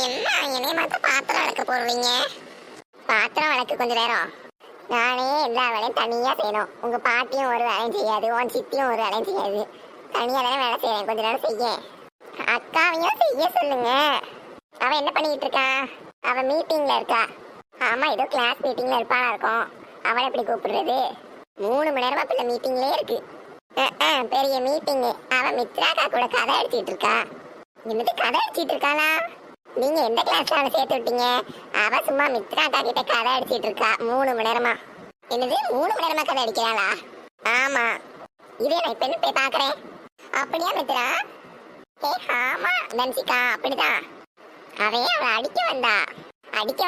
என்ன என்னைய மாத்த பாத்திரம் விளக்க போடுவீங்க? பாத்திரம் விளக்கு கொஞ்ச நேரம். நானே எல்லா வேலையும் தனியா செய்யணும். உங்க பாட்டியும் ஒரு வேலையும் செய்யாது, உன் சித்தியும் ஒரு வேலையும் செய்யாது. தனியா தானே வேலை செய்யறேன், கொஞ்ச நேரம் செய்ய. அக்காவையும் செய்ய சொல்லுங்க. அவ என்ன பண்ணிட்டு இருக்கா? அவ மீட்டிங்ல இருக்கா. ஆமா, ஏதோ கிளாஸ் மீட்டிங்ல இருப்பானா இருக்கும். அவளை எப்படி கூப்பிடுறது? 3 மணி நேரமா பிள்ளை மீட்டிங்லயே இருக்கு. பெரிய மீட்டிங். அவ மித்ராக்கா கூட கதை அடிச்சிட்டு இருக்கா. என்னது கதை அடிச்சிட்டு இருக்காளா? நீங்க எந்த கிளாஸ்ல அவளை சேர்த்து விட்டீங்க? அவ சும்மா மித்ராக்கா கிட்ட கதை அடிச்சிட்டு இருக்கா 3 மணி நேரமா. என்னது 3 மணி நேரமா கதை அடிக்கிறாளா? ஆமா, இதே நான் இப்ப என்ன போய் பாக்குறேன். அப்படியா மித்ரா? ஆமா தன்சிகா, அப்படிதான். அவன் அவளை அடிக்க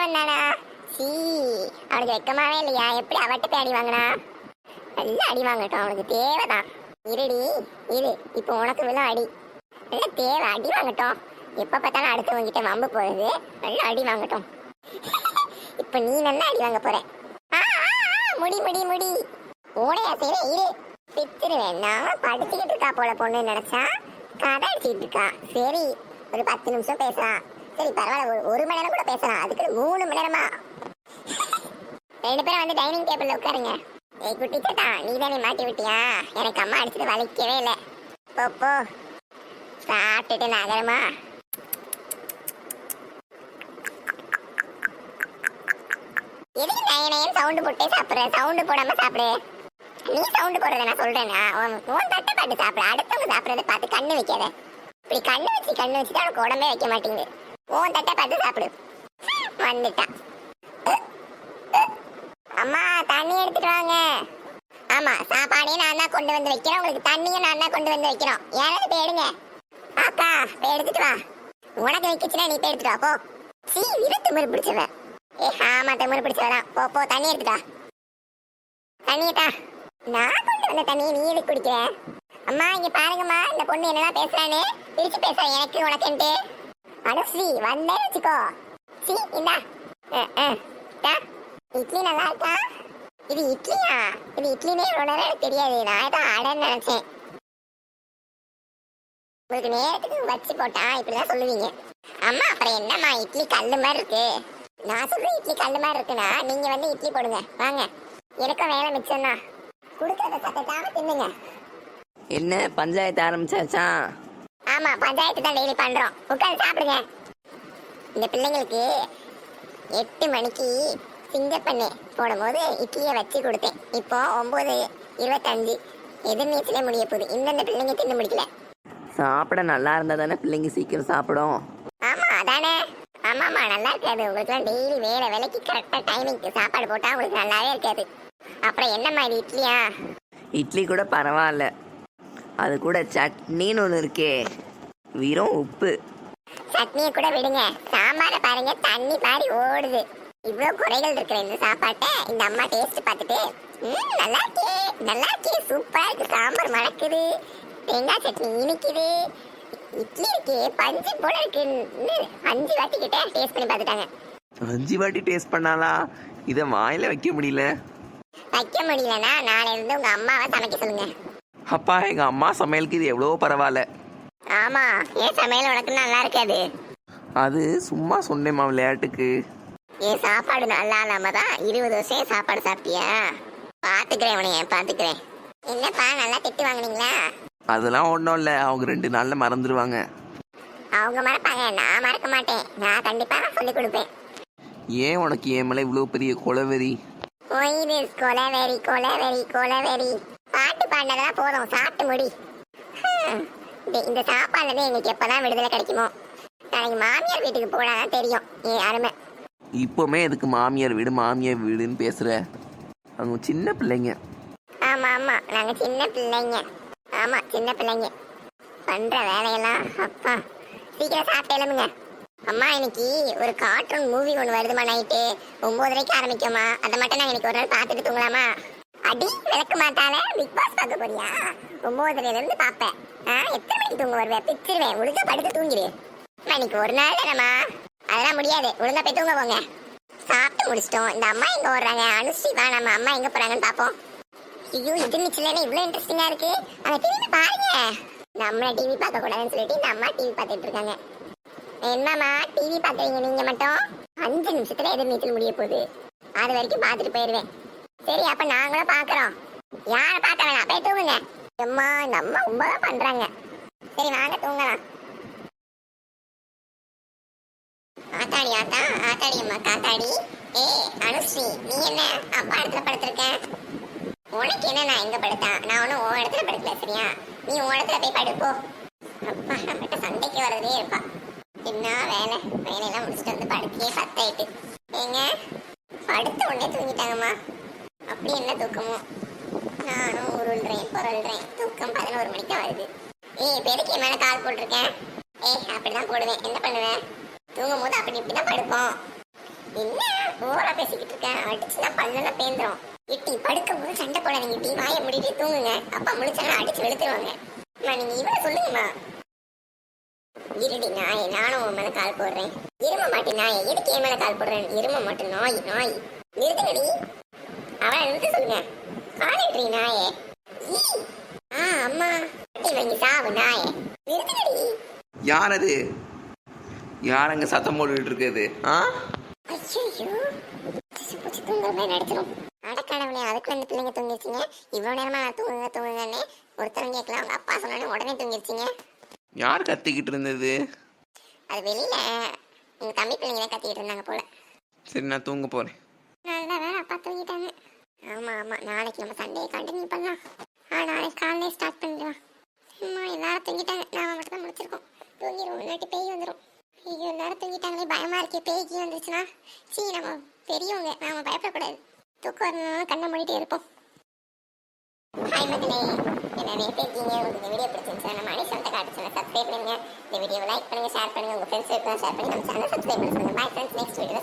வந்தானா? சீ, அவனுக்கு வெக்கமாவே இல்லையா? எப்படி அவட்ட போய் அடி வாங்கினா? நல்லா அடி வாங்கட்டும், அவனுக்கு தேவைதான். இருடி இரு, இப்போ உனக்கு விழா அடி. நல்லா தேவை, அடி வாங்கட்டும். எப்ப பார்த்தாலும் அடுத்தவங்கிட்ட வம்பு போறது. நல்லா அடி வாங்கட்டும். இப்ப நீ நல்லா அடி வாங்க போற. முடி முடி முடி ஓடையா செய்ய இரு, பிச்சிருவேன். நான் படிச்சுக்கிட்டு இருக்கா போல பொண்ணு நினைச்சா கதை அடிச்சுட்டு இருக்கா. சரி, ஒரு 10 நிமிஷம் பேசலாம். சரி பரவாயில்ல, 1 மணி நேரம் கூட பேசலாம். அதுக்கு 3 மணி நேரமா? 2 பேரும் வந்து டைனிங் டேபிள்ல உட்காருங்க. ஏய் குட்டி சட்டா, நீ தானே மாட்டி விட்டியா? எனக்கு அம்மா அடிச்சது வலிக்கவே இல்லை. போ சாப்பிட்டுட்டு நகரமா. எதுக்கு நயனையும் சவுண்டு போட்டே சாப்பிடுற? சவுண்டு போடாம சாப்பிடு. நீ சவுண்டு போடுறத நான் சொல்றேன்னா உன் தட்டை பாட்டு சாப்பிடு. அடுத்தவங்க சாப்பிடுறத பார்த்து கண்ணு வைக்காத. இப்படி கண்ணு வச்சு தான் உனக்கு உடம்பே வைக்க மாட்டேங்குது. உன் தட்டை பார்த்து சாப்பிடு. வந்துட்டான். அம்மா தண்ணி எடுத்துட்டு வாங்க. ஆமா, சாப்பாடையும் நான் தான் கொண்டு வந்து வைக்கிறேன், உங்களுக்கு தண்ணியும் நான் தான் கொண்டு வந்து வைக்கிறோம். யாராவது போய் எடுங்க. அக்கா போய் எடுத்துட்டு வா. உனக்கு வைக்கச்சுன்னா நீ போய் எடுத்துட்டு வா போ. சீ, இது திமிரு பிடிச்சவ. ஆமா திமிரு பிடிச்சவதான். போ தண்ணி எடுத்துட்டா. தண்ணியட்டா. நான் கொண்டு வந்த தண்ணியை நீ எதுக்கு குடிக்கிற? அம்மா இங்க பாருங்கம்மா, இந்த பொண்ணு என்னதான் பேசுறான்னு. பிரிச்சு பேசுறேன், எனக்கு உனக்குன்ட்டு. அனுஸ்ரீ வந்தேன்னு வச்சுக்கோ. சீ, இந்தா. இட்லி நல்லா இருக்கா? இது இட்லியா? இது இட்லினே இவ்வளவு நேரம் எனக்கு தெரியாது. நான் தான் அடன்னு நினைச்சேன். உங்களுக்கு நேரத்துக்கு வச்சு போட்டா இப்படிதான் சொல்லுவீங்க. அம்மா அப்புறம் என்னம்மா இட்லி கல்லு மாதிரி இருக்கு? நான் சொல்றேன் இட்லி கல்லு மாதிரி இருக்குன்னா நீங்க வந்து இட்லி போடுங்க வாங்க. எனக்கும் வேலை மிச்சம் தான். குடுக்கறத சத்தத்தாம தின்னுங்க. என்ன பஞ்சாயத்து ஆரம்பிச்சாச்சா? ஆமா, பஞ்சாயத்து தான் டெய்லி பண்றோம். உட்காந்து சாப்பிடுங்க. இந்த பிள்ளைங்களுக்கு 8 மணிக்கு சிங்கப்பண்ணு போடும்போது இட்லியை வச்சு கொடுத்தேன். இப்போ 9:25. எதிர்நீச்சலே முடிய போகுது. இந்த பிள்ளைங்க தின்னு முடிக்கல. சாப்பிட நல்லா இருந்தா தானே பிள்ளைங்க சீக்கிரம் சாப்பிடும். ஆமா அதானே. ஆமாமா, நல்லா இருக்காது. உங்களுக்குலாம் டெய்லி வேலைக்கு கரெக்டா டைமிங்க்கு சாப்பாடு போட்டா உங்களுக்கு நல்லாவே இருக்காது. அப்புறம் என்னம்மா இது இட்லியா? இட்லி கூட பரவாயில்ல, அது கூட சட்னின்னு ஒன்று இருக்கே, வெறும் உப்பு. சட்னியை கூட விடுங்க, சாம்பாரை பாருங்க, தண்ணி பாரி ஓடுது. இவ்வளவு குறைகள் இருக்கிற இந்த சாப்பாட்டை இந்த அம்மா டேஸ்ட் பார்த்துட்டு நல்லா இருக்கே சூப்பரா இருக்கு, சாம்பார் மணக்குது, தேங்காய் சட்னி இனிக்குது, இட்லி இருக்கே பஞ்சு போல இருக்குன்னு 5 வாட்டி கிட்ட டேஸ்ட் பண்ணி பார்த்துட்டாங்க. 5 வாட்டி டேஸ்ட் பண்ணாலா? இதை வாயில வைக்க முடியலனா நாளைல இருந்து உங்க அம்மாவை சமைக்க சொல்லுங்க. அப்பா, எங்க அம்மா சமையலுக்கு இது எவ்வளோ பரவாயில்ல. ஆமா, ஏன் சமையல் உனக்கு நல்லா இருக்காது? அது சும்மா சொன்னேம்மா விளையாட்டுக்கு. ஏன் சாப்பாடு நல்லா இல்லாம தான் 20 வருஷம் சாப்பாடு சாப்பிட்டியா? பாத்துக்கிறேன் உனைய பாத்துக்கிறேன். என்னப்பா நல்லா திட்டு வாங்குனீங்களா? அதெல்லாம் ஒன்றும் இல்லை, அவங்க 2 நாளில் மறந்துடுவாங்க. அவங்க மறப்பாங்க, நான் மறக்க மாட்டேன். நான் கண்டிப்பா சொல்லி கொடுப்பேன். ஏன் உனக்கு என் மேலே இவ்வளோ பெரிய கொலவெறி? கொலவெறி பாட்டு பாடினதெல்லாம் போதும், சாப்பிட்டு முடி. இந்த சாப்பாடுல எங்களுக்கு எப்பதான் விடுதலை கிடைக்குமோ? நாளைக்கு மாமியார் வீட்டுக்கு போனாதான் தெரியும் ஏன் அருமை. இப்போமே எதுக்கு மாமியார் வீடுன்னு பேசுற? அவங்க சின்ன பிள்ளைங்க. ஆமா நாங்க சின்ன பிள்ளைங்க. ஆமா சின்ன பிள்ளைங்க பண்ற வேலையெல்லாம். அப்பா சீக்கிரம் சாப்பிட்டு எழுமுங்க. அம்மா இன்னைக்கு ஒரு கார்ட்டூன் மூவி ஒன்று வருதுமா, நைட்டு 9:30 ஆரம்பிக்குமா? அதை மட்டும் நான் இன்னைக்கு ஒரு நாள் பார்த்துட்டு தூங்கலாமா? அடி விளக்க மாட்டால பிக் பாஸ் பார்க்க போறியா? 9:30 பார்ப்பேன். எத்தனை மணிக்கு தூங்க வருவேன்? பிச்சிருவேன். ஒழுங்கா படுத்து தூங்கிடு. இன்னைக்கு ஒரு நாள் தானம்மா, அதெல்லாம் முடியாது. ஒழுங்கா போய் தூங்க போங்க. சாப்பிட்டு முடிச்சிட்டோம். இந்த அம்மா எங்க ஓடுறாங்க? அனுஸ்ரீ வா, நம்ம அம்மா எங்க போறாங்கன்னு பாப்போம். ஐயோ, இது நிச்சயம் இவ்வளவு இன்ட்ரெஸ்டிங்கா இருக்கு. அந்த டிவி பாருங்க. நம்ம டிவி பார்க்க கூடாதுன்னு சொல்லிட்டு இந்த அம்மா டிவி பார்த்துட்டு இருக்காங்க. என்னம்மா டிவி பாக்குறீங்க நீங்க மட்டும்? 5 நிமிஷத்துல எதிர் நீச்சல் முடிய போகுது. அது வரைக்கும் பார்த்துட்டு போயிடுவேன். சரி அப்ப நாங்களும் பாக்குறோம். யாரை பார்க்க வேணாம், போய் தூங்குங்க. அம்மா நம்ம ரொம்ப பண்றாங்க. சரி வாங்க தூங்கலாம். ஆத்தாடி ஆத்தா, ஆத்தாடி அம்மா காத்தாடி. அனுஸ்ரீ, நீ என்ன அப்பா இடத்துல படுத்திருக்க? உனக்கு என்ன நான் எங்க படுத்தேன்? நான் ஒன்னும் உன் இடத்துல படுக்கல, சரியா? நீ உன் இடத்துல போய் படுப்போ. அப்பா நம்மகிட்ட சண்டைக்கு வரதே இருப்பா. என்ன வேலையெல்லாம் முடிச்சுட்டு வந்து படுக்கையே 10 ஆயிட்டு. ஏங்க படுத்த உடனே தூங்கிட்டாங்கம்மா. அப்படி என்ன தூக்கமோ? நானும் உருள்றேன் பொருள்றேன், தூக்கம் 11 மணிக்கு வருது. பெருக்கி மேல கால் போட்டிருக்கேன். அப்படிதான் போடுவேன். என்ன பண்ணுவேன்? தூங்கும் போது அப்படி இப்படிதான் படுப்போம். என்ன ஓரா பேசிக்கிட்டு இருக்கேன்? அடிச்சுனா பல்லெல்லாம் பேந்துரும். இட்டி படுக்கும் போது சண்டை போடாதீங்க. இட்டி வாயை முடிட்டு தூங்குங்க. அப்பா முடிச்சாலும் அடிச்சு வெளுத்துருவாங்க. நீங்க இவரை சொல்லுங்கம்மா. இருடி நாயை, நானும் உன் மேல கால் போடுறேன். இரும மாட்டேன் நாயை, எதுக்கு என் மேல கால் போடுறேன்? இரும மாட்டேன் நாய் நாய். நிறுத்துங்கடி. அவளை நிறுத்த சொல்லுங்க. காலிட்றீ நாயே. அம்மா வாங்கி சாவு நாயே. நிறுத்துங்கடி. யார் அது? யார் அங்க சத்தம் போட்டுட்டு இருக்குது? ஐயோ பூச்சி தூங்குற மாதிரி நடிச்சிடும். அடக்கடவுளே, அதுக்குள்ள இந்த பிள்ளைங்க தூங்கிருச்சிங்க. இவ்வளவு நேரமா நான் தூங்குங்கன்னு ஒருத்தரும் கேட்கல. அவங்க அப்பா சொன்னாலும் உடனே தூங்கிருச்சிங்க. யார் கத்திக்கிட்டு இருந்தது? அது வெளியில உங்க தம்பி பிள்ளைங்க தான் கத்திக்கிட்டு இருந்தாங்க போல. சரி நான் தூங்க போறேன். நல்ல வேலை அப்பா தூங்கிட்டாங்க. ஆமா நாளைக்கு நம்ம சண்டையை கண்டினியூ பண்ணலாம். நாளைக்கு காலையிலே ஸ்டார்ட் பண்ணிடலாம். எல்லாரும் தூங்கிட்டாங்க, நாம மட்டும் தான் முடிச்சிருக்கோம். தூங்கிடுவோம், இல்லாட்டி பேய் வந்துடும். ஐயோ எல்லாரும் தூங்கிட்டாங்களே, பயமா இருக்கே. பேய்க்கு வந்துச்சுன்னா நம்ம பெரியவங்க, நாம பயப்படக்கூடாது. தூக்கம் வரணும், கண்ணை மூடிட்டு இருப்போம். ஹாய் மக்களே, நிறைய பேர் இருக்கீங்க. உங்களுக்கு இந்த வீடியோ பிடிச்சிருந்துச்சா நம்ம அணி சொந்த காட்டு சேனல் சப்ஸ்கிரைப் பண்ணுங்க. இந்த வீடியோவை லைக் பண்ணுங்க, ஷேர் பண்ணுங்க, உங்க ஃப்ரெண்ட்ஸ் ஷேர் பண்ணி நம்ம சேனல் சப்ஸ்கிரைப் பண்ணுங்க. பை ஃப்ரெண்ட்ஸ், நெக்ஸ்ட் வீடியோல